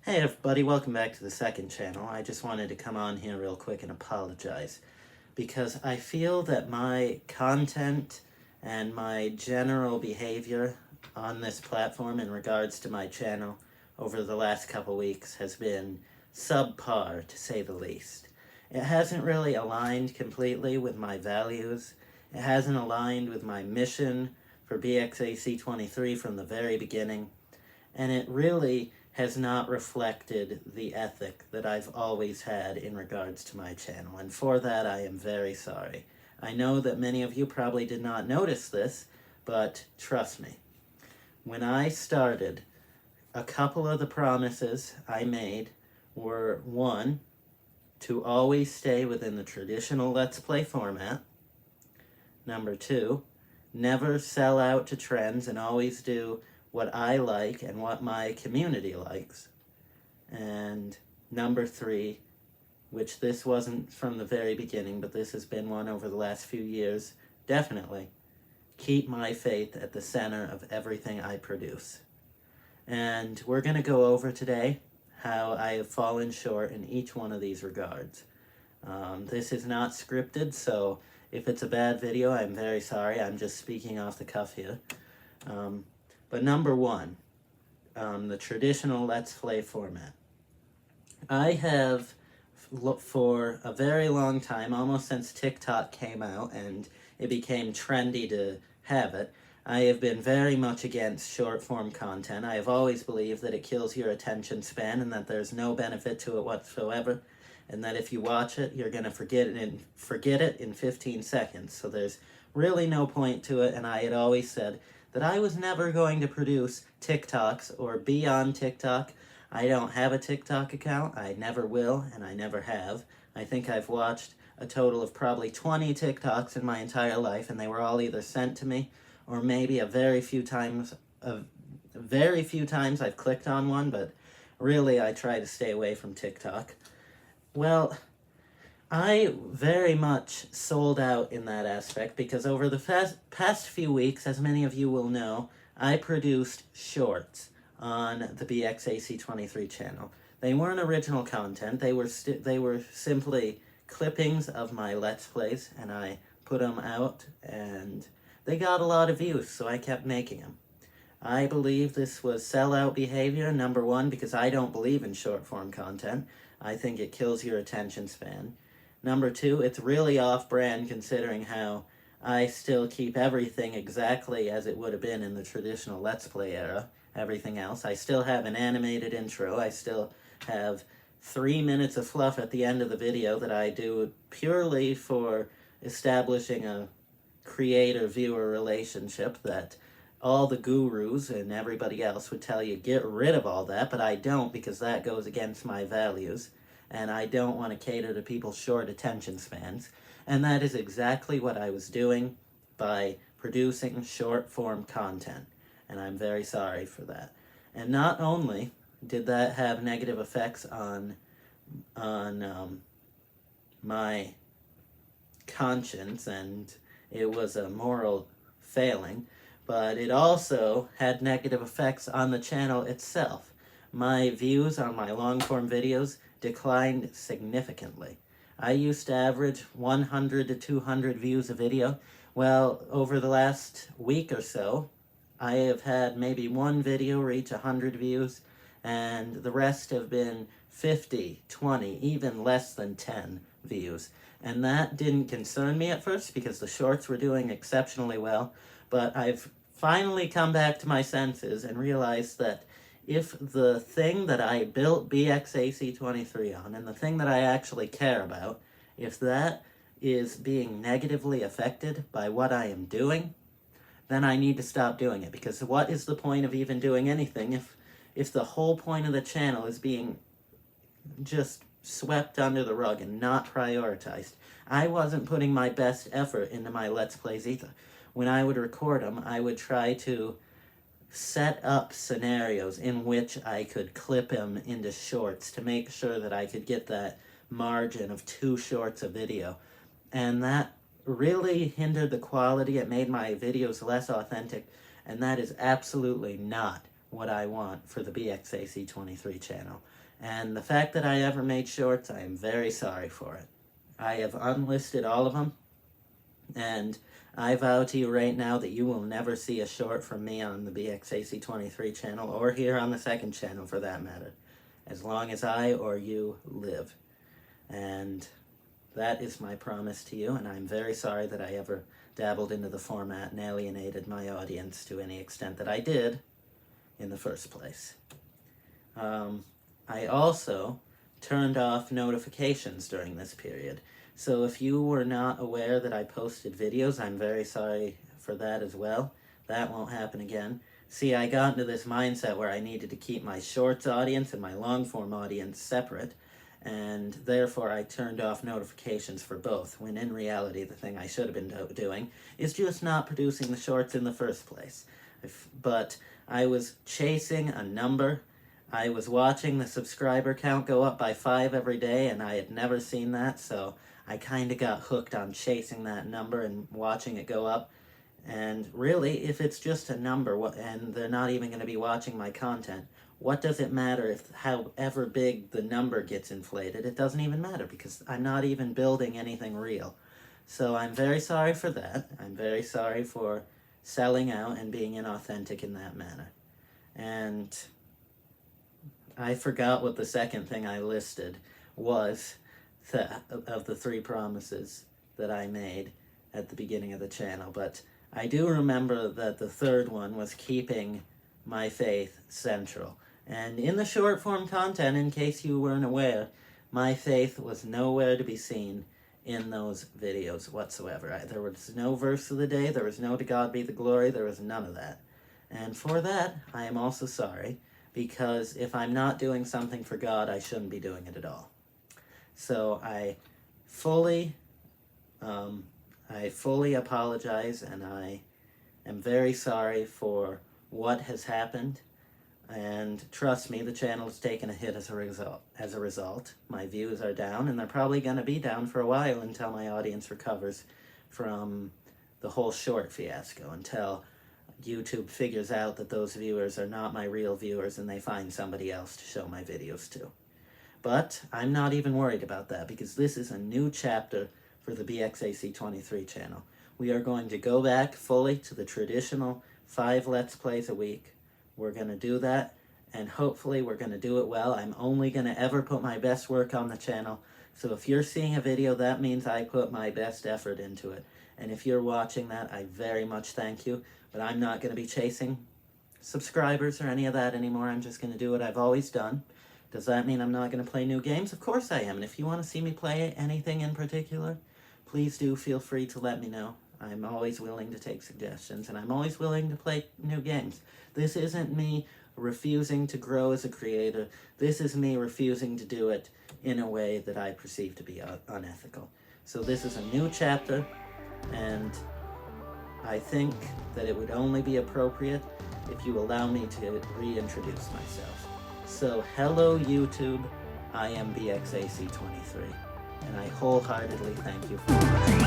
Hey everybody, welcome back to the second channel. I just wanted to come on here real quick and apologize because I feel that my content and my general behavior on this platform in regards to my channel over the last couple weeks has been subpar, to say the least. It hasn't really aligned completely with my values. It hasn't aligned with my mission for BXAC23 from the very beginning. And it really has not reflected the ethic that I've always had in regards to my channel, and for that I am very sorry. I know that many of you probably did not notice this, but trust me, when I started, a couple of the promises I made were, one, to always stay within the traditional Let's Play format. Number two, never sell out to trends and always do what I like and what my community likes. And number three, which this wasn't from the very beginning, but this has been one over the last few years, definitely, keep my faith at the center of everything I produce. And we're going to go over today how I have fallen short in each one of these regards. This is not scripted, so if it's a bad video, I'm very sorry. I'm just speaking off the cuff here. But number one, the traditional Let's Play format. I have, for a very long time, almost since TikTok came out and it became trendy to have it, I have been very much against short form content. I have always believed that it kills your attention span and that there's no benefit to it whatsoever, and that if you watch it, you're going to forget it in 15 seconds. So there's really no point to it, and I had always said that I was never going to produce TikToks or be on TikTok. I don't have a TikTok account. I never will, and I never have. I think I've watched a total of probably 20 TikToks in my entire life, and they were all either sent to me or maybe very few times I've clicked on one, but really I try to stay away from TikTok. Well, I very much sold out in that aspect because over the past few weeks, as many of you will know, I produced shorts on the BXAC23 channel. They weren't original content, they were simply clippings of my Let's Plays, and I put them out, and they got a lot of views, so I kept making them. I believe this was sellout behavior, number one, because I don't believe in short-form content. I think it kills your attention span. Number two, it's really off-brand considering how I still keep everything exactly as it would have been in the traditional Let's Play era. Everything else. I still have an animated intro. I still have 3 minutes of fluff at the end of the video that I do purely for establishing a creator-viewer relationship that all the gurus and everybody else would tell you get rid of all that, but I don't, because that goes against my values, and I don't want to cater to people's short attention spans. And that is exactly what I was doing by producing short-form content, and I'm very sorry for that. And not only did that have negative effects on my conscience, and it was a moral failing, but it also had negative effects on the channel itself. My views on my long-form videos declined significantly. I used to average 100 to 200 views a video. Well, over the last week or so, I have had maybe one video reach 100 views, and the rest have been 50, 20, even less than 10 views. And that didn't concern me at first because the shorts were doing exceptionally well, but I've finally come back to my senses and realized that if the thing that I built BXAC23 on, and the thing that I actually care about, if that is being negatively affected by what I am doing, then I need to stop doing it, because what is the point of even doing anything if the whole point of the channel is being just swept under the rug and not prioritized? I wasn't putting my best effort into my Let's Plays either. When I would record them, I would try to set up scenarios in which I could clip them into shorts to make sure that I could get that margin of 2 shorts a video. And that really hindered the quality. It made my videos less authentic, and that is absolutely not what I want for the BXAC23 channel. And the fact that I ever made shorts, I am very sorry for it. I have unlisted all of them, and I vow to you right now that you will never see a short from me on the BXAC23 channel, or here on the second channel for that matter, as long as I or you live. And that is my promise to you, and I'm very sorry that I ever dabbled into the format and alienated my audience to any extent that I did in the first place. I also turned off notifications during this period. So if you were not aware that I posted videos, I'm very sorry for that as well. That won't happen again. See, I got into this mindset where I needed to keep my shorts audience and my long form audience separate, and therefore I turned off notifications for both, when in reality the thing I should have been doing is just not producing the shorts in the first place. But I was chasing a number. I was watching the subscriber count go up by 5 every day, and I had never seen that, so I kind of got hooked on chasing that number and watching it go up. And really, if it's just a number and they're not even going to be watching my content, what does it matter if however big the number gets inflated? It doesn't even matter because I'm not even building anything real. So I'm very sorry for that. I'm very sorry for selling out and being inauthentic in that manner. And I forgot what the second thing I listed was of the 3 promises that I made at the beginning of the channel, but I do remember that the third one was keeping my faith central. And in the short form content, in case you weren't aware, my faith was nowhere to be seen in those videos whatsoever. There was no verse of the day, there was no to God be the glory, there was none of that. And for that, I am also sorry, because if I'm not doing something for God, I shouldn't be doing it at all. So I fully apologize, and I am very sorry for what has happened. And trust me, the channel has taken a hit as a result. My views are down, and they're probably going to be down for a while until my audience recovers from the whole short fiasco, until YouTube figures out that those viewers are not my real viewers and they find somebody else to show my videos to. But I'm not even worried about that, because this is a new chapter for the BXAC23 channel. We are going to go back fully to the traditional 5 Let's Plays a week. We're going to do that, and hopefully we're going to do it well. I'm only going to ever put my best work on the channel, so if you're seeing a video, that means I put my best effort into it. And if you're watching that, I very much thank you, but I'm not going to be chasing subscribers or any of that anymore. I'm just going to do what I've always done. Does that mean I'm not going to play new games? Of course I am, and if you want to see me play anything in particular, please do feel free to let me know. I'm always willing to take suggestions, and I'm always willing to play new games. This isn't me refusing to grow as a creator. This is me refusing to do it in a way that I perceive to be unethical. So this is a new chapter, and I think that it would only be appropriate if you allow me to reintroduce myself. So hello YouTube, I am BXAC23, and I wholeheartedly thank you for watching.